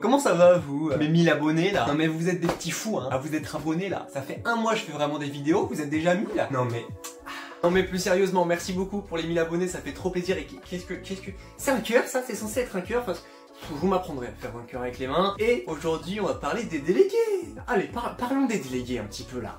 Comment ça va vous? Mes 1000 abonnés là? Non mais vous êtes des petits fous hein, à vous être abonnés là. Ça fait un mois que je fais vraiment des vidéos, vous êtes déjà 1000 là? Non mais... Non mais plus sérieusement, merci beaucoup pour les 1000 abonnés, ça fait trop plaisir. Et qu'est-ce que... C'est un cœur ça? C'est censé être un cœur? Enfin, vous m'apprendrez à faire un cœur avec les mains. Et aujourd'hui on va parler des délégués. Allez, parlons des délégués un petit peu là.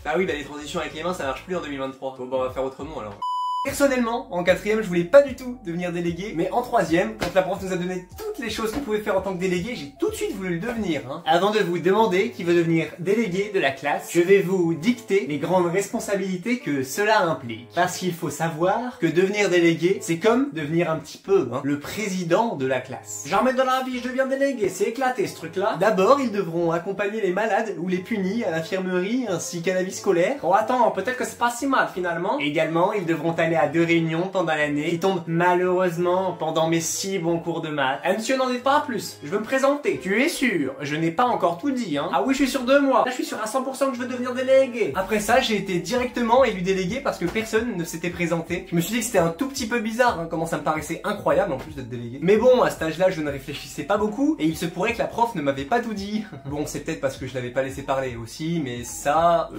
Ah oui, bah les transitions avec les mains ça marche plus en 2023. Bon bah on va faire autrement alors. Personnellement, en 4ème, je voulais pas du tout devenir délégué, mais en 3ème, quand la prof nous a donné toutes les choses qu'on pouvait faire en tant que délégué, j'ai tout de suite voulu le devenir. Avant de vous demander qui veut devenir délégué de la classe, je vais vous dicter les grandes responsabilités que cela implique. Parce qu'il faut savoir que devenir délégué, c'est comme devenir un petit peu le président de la classe. Jamais dans la vie je deviens délégué, c'est éclaté ce truc-là. D'abord, ils devront accompagner les malades ou les punis à l'infirmerie ainsi qu'à la vie scolaire. Oh attends, peut-être que c'est pas si mal finalement. Également, ils devront aller à 2 réunions pendant l'année qui tombent malheureusement pendant mes 6 bons cours de maths. Eh monsieur, n'en dites pas plus, je veux me présenter. Tu es sûr? Je n'ai pas encore tout dit Ah oui, je suis sur 2 mois. Là, je suis sûr à 100% que je veux devenir délégué. Après ça, j'ai été directement élu délégué parce que personne ne s'était présenté. Je me suis dit que c'était un tout petit peu bizarre, comment ça me paraissait incroyable en plus d'être délégué. Mais bon, à cet âge-là, je ne réfléchissais pas beaucoup et il se pourrait que la prof ne m'avait pas tout dit. Bon, c'est peut-être parce que je l'avais pas laissé parler aussi, mais ça,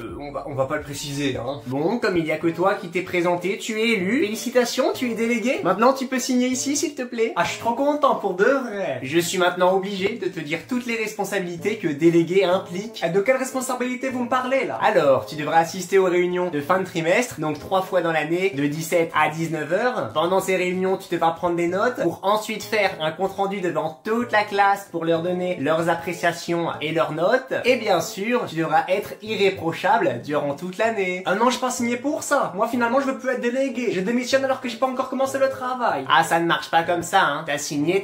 on va pas le préciser Bon, comme il y a que toi qui t'es présenté, tu es élu. Félicitations, tu es délégué. Maintenant, tu peux signer ici, s'il te plaît. Ah, je suis trop content pour de vrai. Je suis maintenant obligé de te dire toutes les responsabilités que délégué implique. De quelles responsabilités vous me parlez, là? Alors, tu devras assister aux réunions de fin de trimestre, donc 3 fois dans l'année, de 17 à 19 h. Pendant ces réunions, tu devras prendre des notes pour ensuite faire un compte-rendu devant toute la classe pour leur donner leurs appréciations et leurs notes. Et bien sûr, tu devras être irréprochable durant toute l'année. Ah non, je pas signé pour ça. Moi, finalement, je veux plus être délégué. Je démissionne alors que j'ai pas encore commencé le travail. Ah, ça ne marche pas comme ça, T'as signé,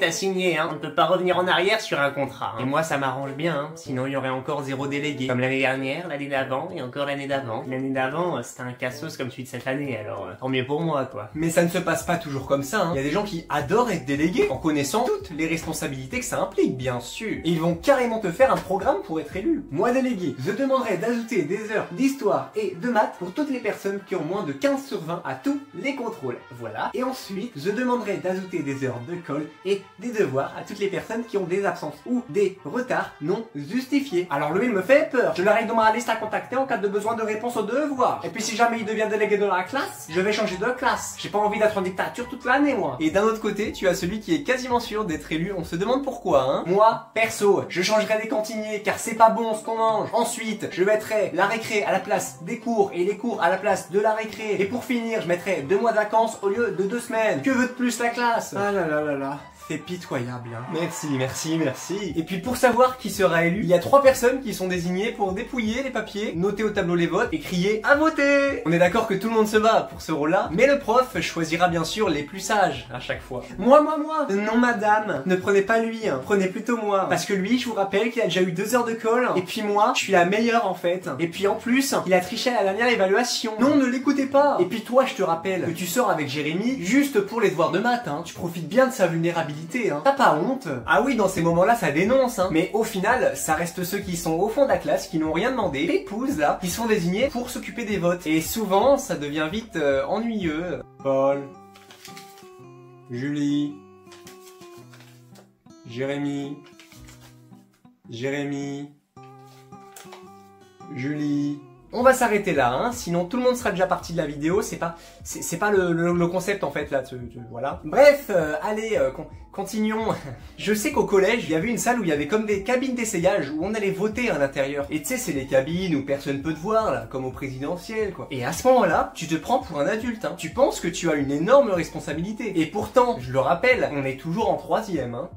On ne peut pas revenir en arrière sur un contrat, Et moi, ça m'arrange bien, Sinon, il y aurait encore 0 délégué. Comme l'année dernière, l'année d'avant, et encore l'année d'avant. L'année d'avant, c'était un cassos comme celui de cette année, alors tant mieux pour moi, quoi. Mais ça ne se passe pas toujours comme ça, Il y a des gens qui adorent être délégués, en connaissant toutes les responsabilités que ça implique, bien sûr. Et ils vont carrément te faire un programme pour être élu. Moi, délégué, je demanderai d'ajouter des heures d'histoire et de maths pour toutes les personnes qui ont moins de 15 sur 20 à tous les contrôles. Voilà. Et ensuite, je demanderai d'ajouter des heures de colle et des devoirs à toutes les personnes qui ont des absences ou des retards non justifiés. Alors lui, il me fait peur. Je l'arrive dans ma liste à contacter en cas de besoin de réponse aux devoirs. Et puis si jamais il devient délégué de la classe, je vais changer de classe. J'ai pas envie d'être en dictature toute l'année, moi. Et d'un autre côté, tu as celui qui est quasiment sûr d'être élu. On se demande pourquoi, Moi, perso, je changerai les cantiniers car c'est pas bon ce qu'on mange. Ensuite, je mettrai la récré à la place des cours et les cours à la place de la récré. Et pour finir, je mettrai 2 mois de vacances au lieu de 2 semaines. Que veut de plus la classe? Ah là là là là. C'est pitoyable, Merci. Et puis pour savoir qui sera élu, il y a 3 personnes qui sont désignées pour dépouiller les papiers, noter au tableau les votes et crier à voter. On est d'accord que tout le monde se bat pour ce rôle-là, mais le prof choisira bien sûr les plus sages à chaque fois. Moi. Non madame, ne prenez pas lui, prenez plutôt moi. Parce que lui, je vous rappelle qu'il a déjà eu 2 heures de colle, et puis moi, je suis la meilleure en fait. Et puis en plus, il a triché à la dernière évaluation. Non, ne l'écoutez pas. Et puis toi, je te rappelle que tu sors avec Jérémy juste pour les devoirs de maths, Tu profites bien de sa vulnérabilité. T'as pas honte? Ah oui, dans ces moments-là, ça dénonce, Mais au final, ça reste ceux qui sont au fond de la classe, qui n'ont rien demandé, pépouses là, qui sont désignés pour s'occuper des votes. Et souvent, ça devient vite ennuyeux. Paul, Julie, Jérémy, Julie. On va s'arrêter là, sinon tout le monde sera déjà parti de la vidéo, c'est pas le concept en fait là, voilà. Bref, allez, continuons. Je sais qu'au collège, il y avait une salle où il y avait comme des cabines d'essayage où on allait voter à l'intérieur. Et tu sais, c'est les cabines où personne peut te voir là, comme au présidentiel quoi. Et à ce moment-là, tu te prends pour un adulte, Tu penses que tu as une énorme responsabilité. Et pourtant, je le rappelle, on est toujours en 3ème,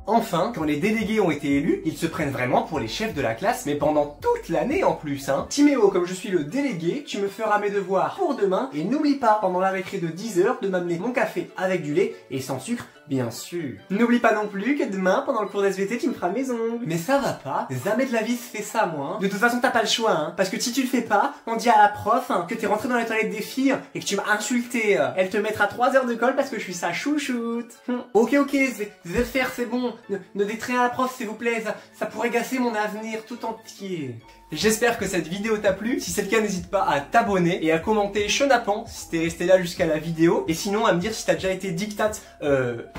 Enfin, quand les délégués ont été élus, ils se prennent vraiment pour les chefs de la classe, mais pendant toute l'année en plus, Timéo, comme je suis le délégué, tu me feras mes devoirs pour demain, et n'oublie pas, pendant la récré de 10 h, de m'amener mon café avec du lait et sans sucre Bien sûr. N'oublie pas non plus que demain, pendant le cours d'SVT, tu me feras mes ongles. Mais ça va pas. Jamais de la vie se fait ça, moi. De toute façon, t'as pas le choix, hein. Parce que si tu le fais pas, on dit à la prof que t'es rentré dans les toilettes des filles et que tu m'as insulté. Elle te mettra 3 heures de colle parce que je suis sa chouchoute. Ok, je vais faire, c'est bon. Ne dites rien à la prof, s'il vous plaît. Ça pourrait gâcher mon avenir tout entier. J'espère que cette vidéo t'a plu. Si c'est le cas, n'hésite pas à t'abonner et à commenter chenapan si t'es resté là jusqu'à la vidéo. Et sinon, à me dire si t'as déjà été dictate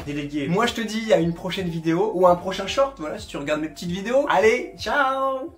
délégué. Moi, je te dis à une prochaine vidéo ou à un prochain short. Voilà, si tu regardes mes petites vidéos. Allez, ciao!